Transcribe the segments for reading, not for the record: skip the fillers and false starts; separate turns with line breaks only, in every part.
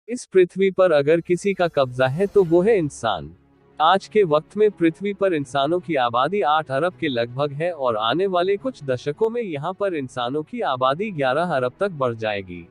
इस पृथ्वी पर अगर किसी का कब्जा है तो वो है इंसान। आज के वक्त में पृथ्वी पर इंसानों की आबादी 8 अरब के लगभग है और आने वाले कुछ दशकों में यहाँ पर इंसानों की आबादी 11 अरब तक बढ़ जाएगी।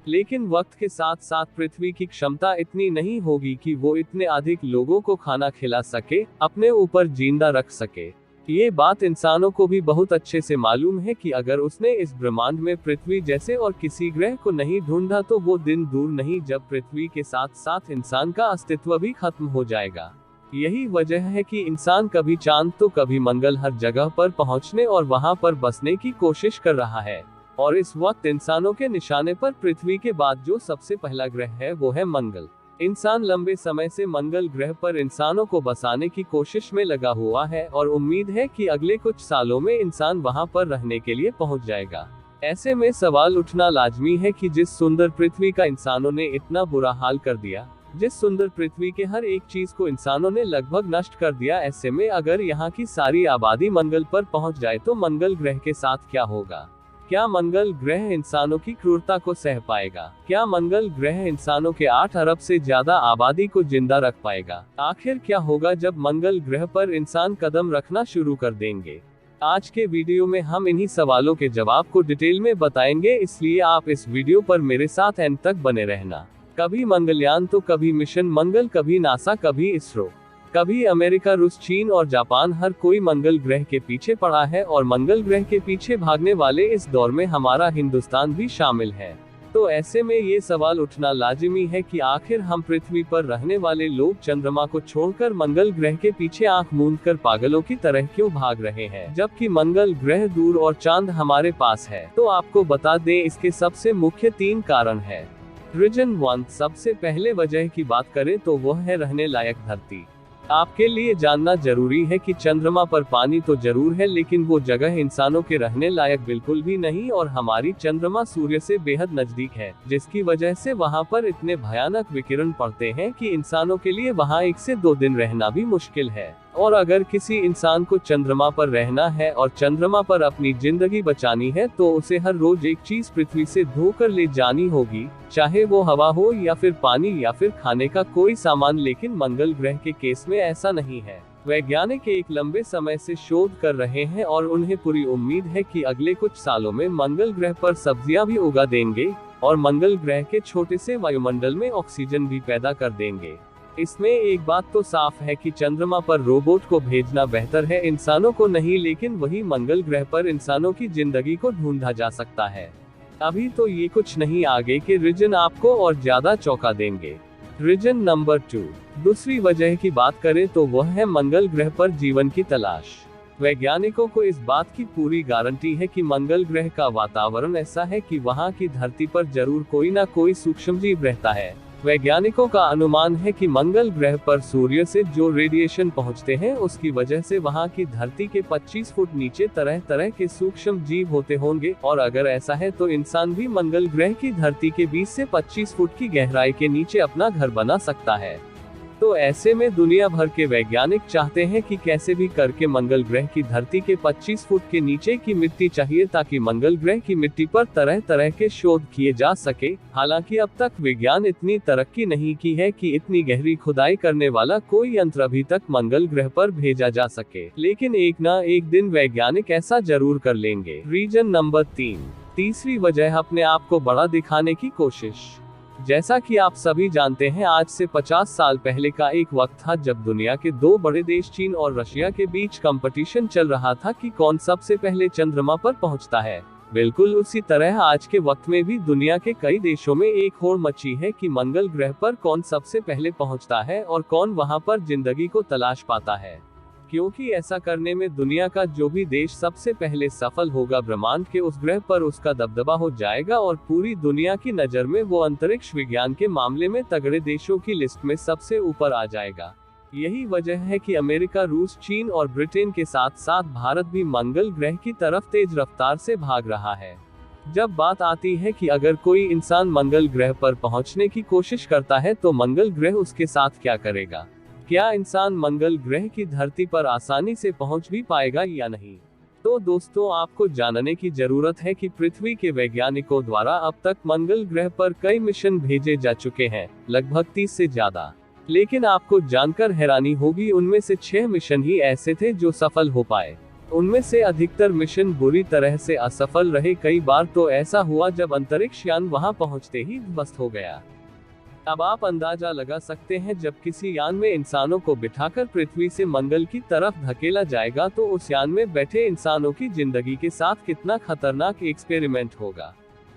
लेकिन वक्त के साथ साथ पृथ्वी की क्षमता इतनी नहीं होगी कि वो इतने अधिक लोगों को खाना खिला सके, अपने ऊपर जिंदा रख सके। ये बात इंसानों को भी बहुत अच्छे से मालूम है कि अगर उसने इस ब्रह्मांड में पृथ्वी जैसे और किसी ग्रह को नहीं ढूंढा तो वो दिन दूर नहीं जब पृथ्वी के साथ साथ इंसान का अस्तित्व भी खत्म हो जाएगा। यही वजह है कि इंसान कभी चांद तो कभी मंगल हर जगह पर पहुंचने और वहां पर बसने की कोशिश कर रहा है। और इस वक्त इंसानों के निशाने पर पृथ्वी के बाद जो सबसे पहला ग्रह है वो है मंगल। इंसान लंबे समय से मंगल ग्रह पर इंसानों को बसाने की कोशिश में लगा हुआ है और उम्मीद है कि अगले कुछ सालों में इंसान वहां पर रहने के लिए पहुंच जाएगा। ऐसे में सवाल उठना लाजमी है कि जिस सुंदर पृथ्वी का इंसानों ने इतना बुरा हाल कर दिया, जिस सुंदर पृथ्वी के हर एक चीज को इंसानों ने लगभग नष्ट कर दिया, ऐसे में अगर यहाँ की सारी आबादी मंगल पर पहुंच जाए तो मंगल ग्रह के साथ क्या होगा? क्या मंगल ग्रह इंसानों की क्रूरता को सह पाएगा? क्या मंगल ग्रह इंसानों के 8 अरब से ज्यादा आबादी को जिंदा रख पाएगा? आखिर क्या होगा जब मंगल ग्रह पर इंसान कदम रखना शुरू कर देंगे? आज के वीडियो में हम इन्हीं सवालों के जवाब को डिटेल में बताएंगे, इसलिए आप इस वीडियो पर मेरे साथ एंड तक बने रहना। कभी मंगलयान तो कभी मिशन मंगल, कभी नासा, कभी इसरो, कभी अमेरिका, रूस, चीन और जापान, हर कोई मंगल ग्रह के पीछे पड़ा है और मंगल ग्रह के पीछे भागने वाले इस दौर में हमारा हिंदुस्तान भी शामिल है। तो ऐसे में ये सवाल उठना लाजिमी है कि आखिर हम पृथ्वी पर रहने वाले लोग चंद्रमा को छोड़कर मंगल ग्रह के पीछे आंख मूंदकर पागलों की तरह क्यों भाग रहे हैं, जबकि मंगल ग्रह दूर और चांद हमारे पास है। तो आपको बता दें, इसके सबसे मुख्य 3 कारण है। रीजन 1, सबसे पहले वजह की बात करें तो वह है रहने लायक धरती। आपके लिए जानना जरूरी है कि चंद्रमा पर पानी तो जरूर है, लेकिन वो जगह इंसानों के रहने लायक बिल्कुल भी नहीं और हमारी चंद्रमा सूर्य से बेहद नजदीक है, जिसकी वजह से वहां पर इतने भयानक विकिरण पड़ते हैं कि इंसानों के लिए वहां 1 से 2 दिन रहना भी मुश्किल है। और अगर किसी इंसान को चंद्रमा पर रहना है और चंद्रमा पर अपनी जिंदगी बचानी है तो उसे हर रोज एक चीज पृथ्वी से ढोकर ले जानी होगी, चाहे वो हवा हो या फिर पानी या फिर खाने का कोई सामान। लेकिन मंगल ग्रह के केस में ऐसा नहीं है। वैज्ञानिक एक लंबे समय से शोध कर रहे हैं और उन्हें पूरी उम्मीद है कि अगले कुछ सालों में मंगल ग्रह पर सब्जियां भी उगा देंगे और मंगल ग्रह के छोटे से वायुमंडल में ऑक्सीजन भी पैदा कर देंगे। इसमें एक बात तो साफ है कि चंद्रमा पर रोबोट को भेजना बेहतर है, इंसानों को नहीं। लेकिन वही मंगल ग्रह पर इंसानों की जिंदगी को ढूंढा जा सकता है। अभी तो ये कुछ नहीं, आगे के रीजन आपको और ज्यादा चौंका देंगे। रीजन नंबर 2, दूसरी वजह की बात करें तो वह है मंगल ग्रह पर जीवन की तलाश। वैज्ञानिकों को इस बात की पूरी गारंटी है कि मंगल ग्रह का वातावरण ऐसा है कि वहां की धरती पर जरूर कोई ना कोई सूक्ष्मजीव रहता है। वैज्ञानिकों का अनुमान है कि मंगल ग्रह पर सूर्य से जो रेडिएशन पहुंचते हैं उसकी वजह से वहां की धरती के 25 फुट नीचे तरह तरह के सूक्ष्म जीव होते होंगे। और अगर ऐसा है तो इंसान भी मंगल ग्रह की धरती के 20 से 25 फुट की गहराई के नीचे अपना घर बना सकता है। तो ऐसे में दुनिया भर के वैज्ञानिक चाहते हैं कि कैसे भी करके मंगल ग्रह की धरती के 25 फुट के नीचे की मिट्टी चाहिए, ताकि मंगल ग्रह की मिट्टी पर तरह तरह के शोध किए जा सके। हालांकि अब तक विज्ञान इतनी तरक्की नहीं की है कि इतनी गहरी खुदाई करने वाला कोई यंत्र अभी तक मंगल ग्रह पर भेजा जा सके, लेकिन एक ना एक दिन वैज्ञानिक ऐसा जरूर कर लेंगे। रीजन नंबर 3, तीसरी वजह अपने आप को बड़ा दिखाने की कोशिश। जैसा कि आप सभी जानते हैं, आज से 50 साल पहले का एक वक्त था जब दुनिया के 2 बड़े देश चीन और रशिया के बीच कंपटीशन चल रहा था कि कौन सबसे पहले चंद्रमा पर पहुंचता है। बिल्कुल उसी तरह आज के वक्त में भी दुनिया के कई देशों में एक होड़ मची है कि मंगल ग्रह पर कौन सबसे पहले पहुंचता है और कौन वहां पर जिंदगी को तलाश पाता है। क्योंकि ऐसा करने में दुनिया का जो भी देश सबसे पहले सफल होगा, ब्रह्मांड के उस ग्रह पर उसका दबदबा हो जाएगा और पूरी दुनिया की नजर में वो अंतरिक्ष विज्ञान के मामले में तगड़े देशों की लिस्ट में सबसे ऊपर आ जाएगा। यही वजह है कि अमेरिका, रूस, चीन और ब्रिटेन के साथ साथ भारत भी मंगल ग्रह की तरफ तेज रफ्तार से भाग रहा है। जब बात आती है कि अगर कोई इंसान मंगल ग्रह पर पहुंचने की कोशिश करता है तो मंगल ग्रह उसके साथ क्या करेगा? क्या इंसान मंगल ग्रह की धरती पर आसानी से पहुंच भी पाएगा या नहीं? तो दोस्तों, आपको जानने की जरूरत है कि पृथ्वी के वैज्ञानिकों द्वारा अब तक मंगल ग्रह पर कई मिशन भेजे जा चुके हैं, लगभग 30 से ज्यादा। लेकिन आपको जानकर हैरानी होगी, उनमें से 6 मिशन ही ऐसे थे जो सफल हो पाए। उनमें से अधिकतर मिशन बुरी तरह से असफल रहे। कई बार तो ऐसा हुआ जब अंतरिक्ष यान वहां पहुंचते ही ध्वस्त हो गया। अब आप अंदाजा लगा सकते हैं, जब किसी यान में इंसानों को बिठाकर पृथ्वी से मंगल की तरफ धकेला जाएगा तो उस यान में बैठे इंसानों की जिंदगी के साथ कितना खतरनाक एक्सपेरिमेंट होगा।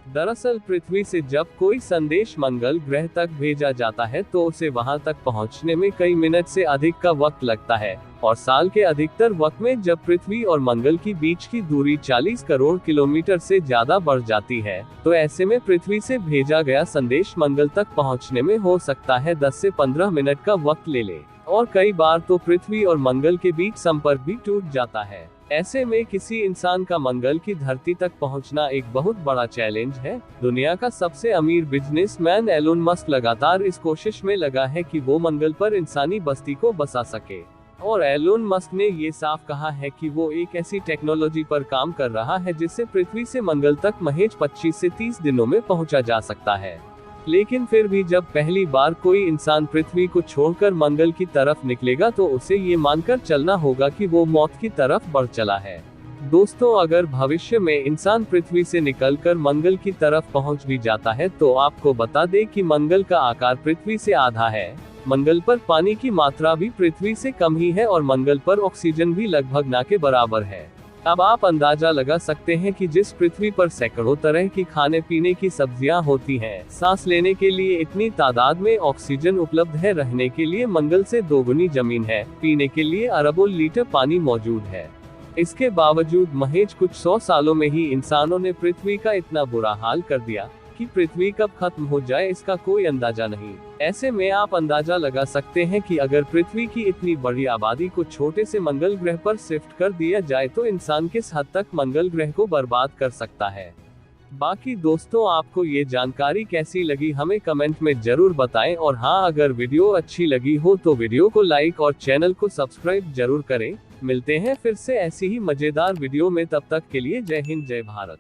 दरअसल पृथ्वी से जब कोई संदेश मंगल ग्रह तक भेजा जाता है तो उसे वहां तक पहुंचने में कई मिनट से अधिक का वक्त लगता है, और साल के अधिकतर वक्त में जब पृथ्वी और मंगल की बीच की दूरी 40 करोड़ किलोमीटर से ज्यादा बढ़ जाती है, तो ऐसे में पृथ्वी से भेजा गया संदेश मंगल तक पहुंचने में हो सकता है 10 से 15 मिनट का वक्त ले, और कई बार तो पृथ्वी और मंगल के बीच संपर्क भी टूट जाता है। ऐसे में किसी इंसान का मंगल की धरती तक पहुंचना एक बहुत बड़ा चैलेंज है। दुनिया का सबसे अमीर बिजनेसमैन एलोन मस्क लगातार इस कोशिश में लगा है कि वो मंगल पर इंसानी बस्ती को बसा सके, और एलोन मस्क ने ये साफ कहा है कि वो एक ऐसी टेक्नोलॉजी पर काम कर रहा है जिससे पृथ्वी से मंगल तक महज 25 से 30 दिनों में पहुंचा जा सकता है। लेकिन फिर भी जब पहली बार कोई इंसान पृथ्वी को छोड़कर मंगल की तरफ निकलेगा तो उसे ये मानकर चलना होगा कि वो मौत की तरफ बढ़ चला है। दोस्तों, अगर भविष्य में इंसान पृथ्वी से निकलकर मंगल की तरफ पहुंच भी जाता है तो आपको बता दें कि मंगल का आकार पृथ्वी से आधा है, मंगल पर पानी की मात्रा भी पृथ्वी से कम ही है, और मंगल पर ऑक्सीजन भी लगभग ना के बराबर है। अब आप अंदाजा लगा सकते हैं कि जिस पृथ्वी पर सैकड़ों तरह की खाने पीने की सब्जियां होती हैं, सांस लेने के लिए इतनी तादाद में ऑक्सीजन उपलब्ध है, रहने के लिए मंगल से दोगुनी जमीन है, पीने के लिए अरबों लीटर पानी मौजूद है। इसके बावजूद महज कुछ 100 सालों में ही इंसानों ने पृथ्वी का इतना बुरा हाल कर दिया कि पृथ्वी कब खत्म हो जाए इसका कोई अंदाजा नहीं। ऐसे में आप अंदाजा लगा सकते हैं कि अगर पृथ्वी की इतनी बड़ी आबादी को छोटे से मंगल ग्रह पर शिफ्ट कर दिया जाए तो इंसान किस हद तक मंगल ग्रह को बर्बाद कर सकता है। बाकी दोस्तों, आपको ये जानकारी कैसी लगी हमें कमेंट में जरूर बताएं, और हाँ, अगर वीडियो अच्छी लगी हो तो वीडियो को लाइक और चैनल को सब्सक्राइब जरूर करें। मिलते हैं फिर से ऐसी ही मजेदार वीडियो में, तब तक के लिए जय हिंद जय भारत।